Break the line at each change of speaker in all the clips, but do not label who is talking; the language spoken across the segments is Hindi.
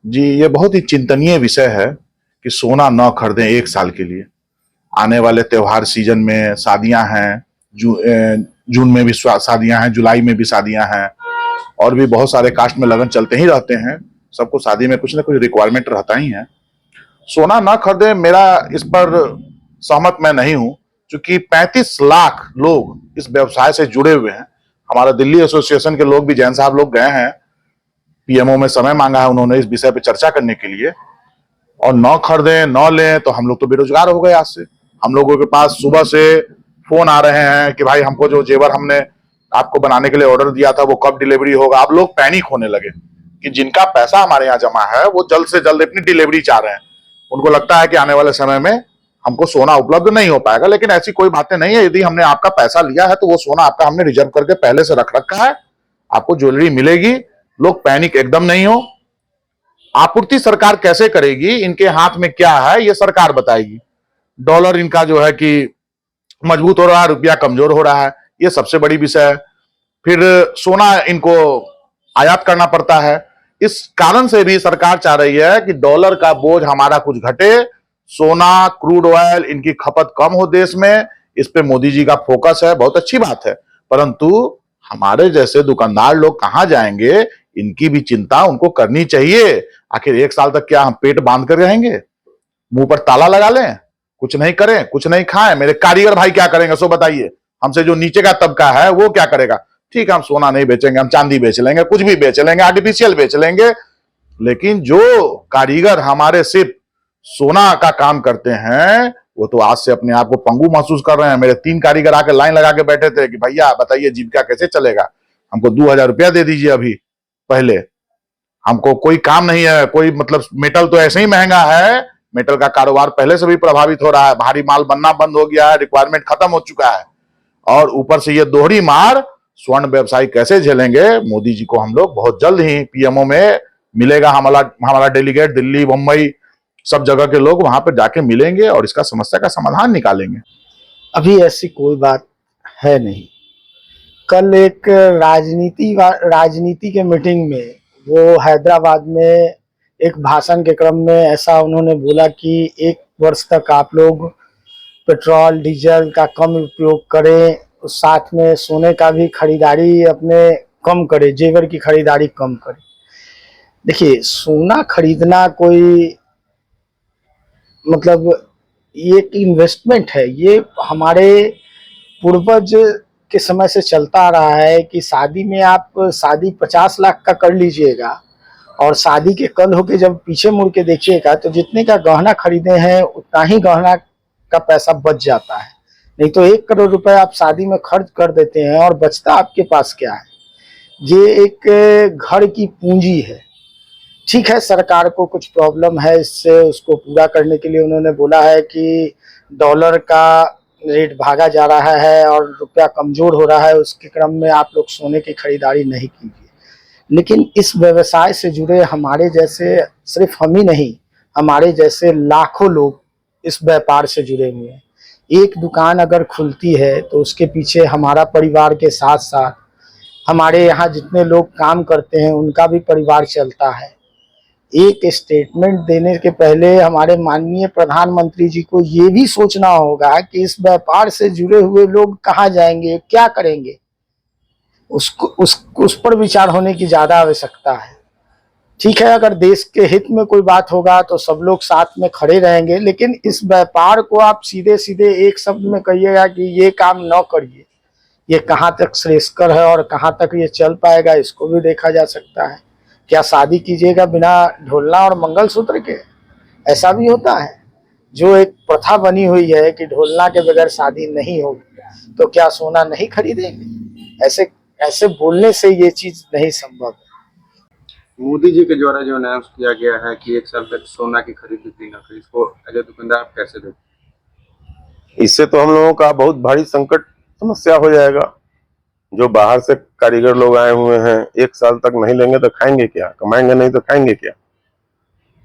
जी, ये बहुत ही चिंतनीय विषय है कि सोना न खरीदें 1 साल के लिए। आने वाले त्योहार सीजन में शादियां हैं, जून में भी शादियां हैं, जुलाई में भी शादियां हैं और भी बहुत सारे कास्ट में लगन चलते ही रहते हैं। सबको शादी में कुछ ना कुछ रिक्वायरमेंट रहता ही है। सोना ना खरीदें, मेरा इस पर सहमत मैं नहीं हूं, क्योंकि 35 लाख लोग इस व्यवसाय से जुड़े हुए हैं। हमारा दिल्ली एसोसिएशन के लोग भी, जैन साहब लोग गए हैं, पीएमओ में समय मांगा है उन्होंने इस विषय पर चर्चा करने के लिए। और न खरीदें न लें तो हम लोग तो बेरोजगार हो गए आज से। हम लोगों के पास सुबह से फोन आ रहे हैं कि भाई हमको जो जेवर हमने आपको बनाने के लिए ऑर्डर दिया था वो कब डिलीवरी होगा। अब लोग पैनिक होने लगे कि जिनका पैसा हमारे यहाँ जमा है वो जल्द से जल्द अपनी डिलीवरी चाह रहे हैं। उनको लगता है कि आने वाले समय में हमको सोना उपलब्ध नहीं हो पाएगा, लेकिन ऐसी कोई बातें नहीं है। यदि हमने आपका पैसा लिया है तो वो सोना आपका हमने रिजर्व करके पहले से रख रखा है, आपको ज्वेलरी मिलेगी। लोग पैनिक एकदम नहीं हो। आपूर्ति सरकार कैसे करेगी, इनके हाथ में क्या है ये सरकार बताएगी। डॉलर इनका जो है कि मजबूत हो रहा है, रुपया कमजोर हो रहा है, ये सबसे बड़ी विषय है। फिर सोना इनको आयात करना पड़ता है। इस कारण से भी सरकार चाह रही है कि डॉलर का बोझ हमारा कुछ घटे, सोना, क्रूड ऑयल इनकी खपत कम हो देश में। इस पे मोदी जी का फोकस है, बहुत अच्छी बात है। परंतु हमारे जैसे दुकानदार लोग कहां जाएंगे, इनकी भी चिंता उनको करनी चाहिए। आखिर 1 साल तक क्या हम पेट बांध कर रहेंगे, मुंह पर ताला लगा लें, कुछ नहीं करें, कुछ नहीं खाएं? मेरे कारीगर भाई क्या करेंगे सो बताइए। हमसे जो नीचे का तबका है वो क्या करेगा? ठीक है, हम सोना नहीं बेचेंगे, हम चांदी बेच लेंगे, कुछ भी बेच लेंगे, आर्टिफिशियल बेच लेंगे। लेकिन जो कारीगर हमारे सिर्फ सोना का काम करते हैं वो तो आज से अपने आप को पंगु महसूस कर रहे हैं। मेरे 3 कारीगर आके लाइन लगा के बैठे थे कि भैया बताइए जीविका कैसे चलेगा, हमको 2000 रुपया दे दीजिए अभी। पहले हमको कोई काम नहीं है, कोई मतलब मेटल तो ऐसे ही महंगा है, मेटल का कारोबार पहले से भी प्रभावित हो रहा है, भारी माल बनना बंद हो गया है, रिक्वायरमेंट खत्म हो चुका है। और ऊपर से ये दोहरी मार स्वर्ण व्यवसायी कैसे झेलेंगे? मोदी जी को हम लोग बहुत जल्द ही पीएमओ में मिलेगा, हमारा हमारा डेलीगेट दिल्ली, मुंबई, सब जगह के लोग वहां पर जाके मिलेंगे और इसका समस्या का समाधान निकालेंगे।
अभी ऐसी कोई बात है नहीं। कल एक राजनीति के मीटिंग में वो हैदराबाद में एक भाषण के क्रम में ऐसा उन्होंने बोला कि 1 वर्ष तक आप लोग पेट्रोल डीजल का कम उपयोग करें, साथ में सोने का भी खरीदारी अपने कम करें, जेवर की खरीदारी कम करें। देखिए, सोना खरीदना कोई मतलब ये एक इन्वेस्टमेंट है। ये हमारे पूर्वज के समय से चलता आ रहा है कि शादी में आप शादी 50 लाख का कर लीजिएगा और शादी के कल होके जब पीछे मुड़ के देखिएगा तो जितने का गहना खरीदे हैं उतना ही गहना का पैसा बच जाता है। नहीं तो 1 करोड़ रुपए आप शादी में खर्च कर देते हैं और बचता आपके पास क्या है? ये एक घर की पूंजी है। ठीक है, सरकार को कुछ प्रॉब्लम है इससे, उसको पूरा करने के लिए उन्होंने बोला है कि डॉलर का रेट भागा जा रहा है और रुपया कमजोर हो रहा है, उसके क्रम में आप लोग सोने की खरीदारी नहीं कीजिए। लेकिन इस व्यवसाय से जुड़े हमारे जैसे, सिर्फ हम ही नहीं, हमारे जैसे लाखों लोग इस व्यापार से जुड़े हुए हैं। एक दुकान अगर खुलती है तो उसके पीछे हमारा परिवार के साथ साथ हमारे यहाँ जितने लोग काम करते हैं उनका भी परिवार चलता है। एक स्टेटमेंट देने के पहले हमारे माननीय प्रधानमंत्री जी को ये भी सोचना होगा कि इस व्यापार से जुड़े हुए लोग कहाँ जाएंगे, क्या करेंगे। उस पर विचार होने की ज्यादा आवश्यकता है। ठीक है, अगर देश के हित में कोई बात होगा तो सब लोग साथ में खड़े रहेंगे, लेकिन इस व्यापार को आप सीधे सीधे एक शब्द में कहिएगा कि ये काम न करिए, ये कहाँ तक श्रेयस्कर है और कहाँ तक ये चल पाएगा, इसको भी देखा जा सकता है। क्या शादी कीजिएगा बिना ढोलना और मंगलसूत्र के? ऐसा भी होता है। जो एक प्रथा बनी हुई है कि ढोलना के बगैर शादी नहीं होगी, तो क्या सोना नहीं खरीदेंगे? ऐसे ऐसे बोलने से ये चीज नहीं संभव है।
मोदी जी के द्वारा जो अनाउंस किया गया है कि 1 साल तक सोना की खरीद बिक्री न करें, इसको एज ए दुकानदार आप कैसे देखते?
इससे तो हम लोगों का बहुत भारी संकट समस्या हो जाएगा। जो बाहर से कारीगर लोग आए हुए हैं 1 साल तक नहीं लेंगे तो खाएंगे क्या, कमाएंगे नहीं तो खाएंगे क्या।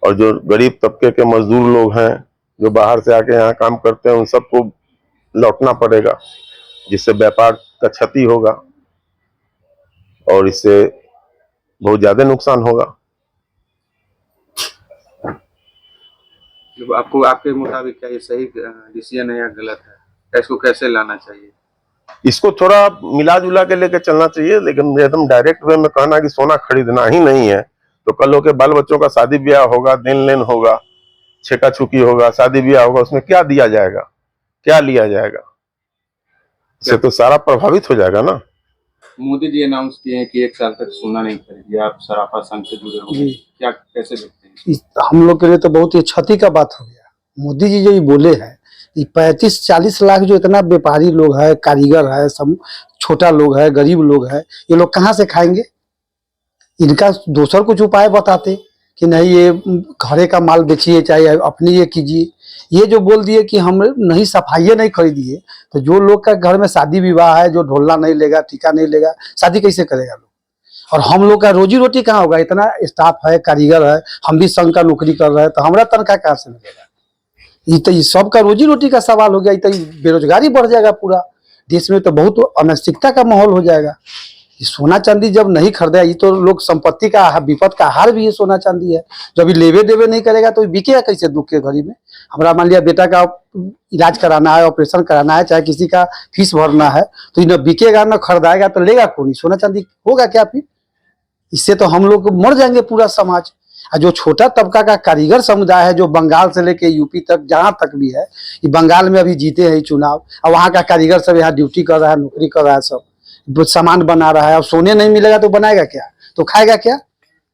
और जो गरीब तबके के मजदूर लोग हैं जो बाहर से आके यहाँ काम करते हैं उन सबको लौटना पड़ेगा, जिससे व्यापार का क्षति होगा और इससे बहुत ज्यादा नुकसान होगा।
तो आपको आपके मुताबिक क्या ये सही डिसीजन है या गलत है, इसको कैसे लाना चाहिए?
इसको थोड़ा मिला जुला के लेके चलना चाहिए, लेकिन एकदम डायरेक्ट वे में कहना कि सोना खरीदना ही नहीं है, तो कल के बाल बच्चों का शादी ब्याह होगा, देन लेन होगा, छेका छुकी होगा, शादी ब्याह होगा, उसमें क्या दिया जाएगा, क्या लिया जाएगा? इससे तो सारा प्रभावित हो जाएगा ना।
मोदी जी अनाउंस किए हैं कि 1 साल तक सोना नहीं खरीदिए, आप सराफा संघ से जुड़े हो,
जी।
क्या कैसे देखते हैं?
हम लोग के लिए तो बहुत ही क्षति का बात हो गया। मोदी जी जो ये बोले हैं, ये 35-40 लाख जो इतना व्यापारी लोग है, कारीगर है, सब छोटा लोग है, गरीब लोग है, ये लोग कहाँ से खाएंगे? इनका दूसर कुछ उपाय बताते कि नहीं ये घरे का माल बेचिए, चाहे अपनी ये कीजिए। ये जो बोल दिए कि हम नहीं सफाइयाँ नहीं खरीदिए, तो जो लोग का घर में शादी विवाह है, जो ढोलना नहीं लेगा, टीका नहीं लेगा, शादी कैसे करेगा लोग? और हम लोग का रोजी रोटी कहाँ होगा? इतना स्टाफ है, कारीगर है, हम भी संघ का नौकरी कर रहे हैं, तो हमारा तनख्वाह कहाँ से मिलेगा? ये तो ये सबका रोजी रोटी का सवाल हो गया। ये तो बेरोजगारी बढ़ जाएगा पूरा देश में, तो बहुत अनिश्चितता का माहौल हो जाएगा। ये सोना चांदी जब नहीं खरीदा, ये तो लोग संपत्ति का विपद का आहार भी ये सोना चांदी है। जब ये लेवे देवे नहीं करेगा तो बिकेगा कैसे दुख के घड़ी में? हमारा मान लिया बेटा का इलाज कराना है, ऑपरेशन कराना है, चाहे किसी का फीस भरना है, तो ये न बिकेगा न खरीदाएगा तो लेगा कौन? सोना चांदी होगा क्या फिर? इससे तो हम लोग मर जाएंगे पूरा समाज। और जो छोटा तबका का कारीगर समुदाय है, जो बंगाल से लेके यूपी तक जहाँ तक भी है, ये बंगाल में अभी जीते हैं चुनाव, और वहाँ का कारीगर सब यहाँ ड्यूटी कर रहा है, नौकरी कर रहा है, सब सामान बना रहा है। अब सोने नहीं मिलेगा तो बनाएगा क्या? तो खाएगा क्या?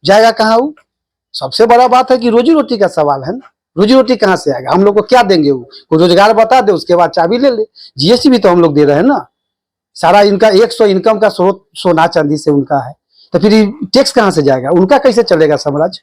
जाएगा कहाँ वो? सबसे बड़ा बात है कि रोजी रोटी का सवाल है ना। रोजी रोटी कहाँ से आएगा? हम लोग को क्या देंगे? वो कोई रोजगार बता दे, उसके बाद चाबी ले ले। जीएसटी भी तो हम लोग दे रहे हैं ना। सारा इनका 100 इनकम का स्रोत सोना चांदी से उनका है, तो फिर टैक्स कहाँ से जाएगा? उनका कैसे चलेगा साम्राज्य?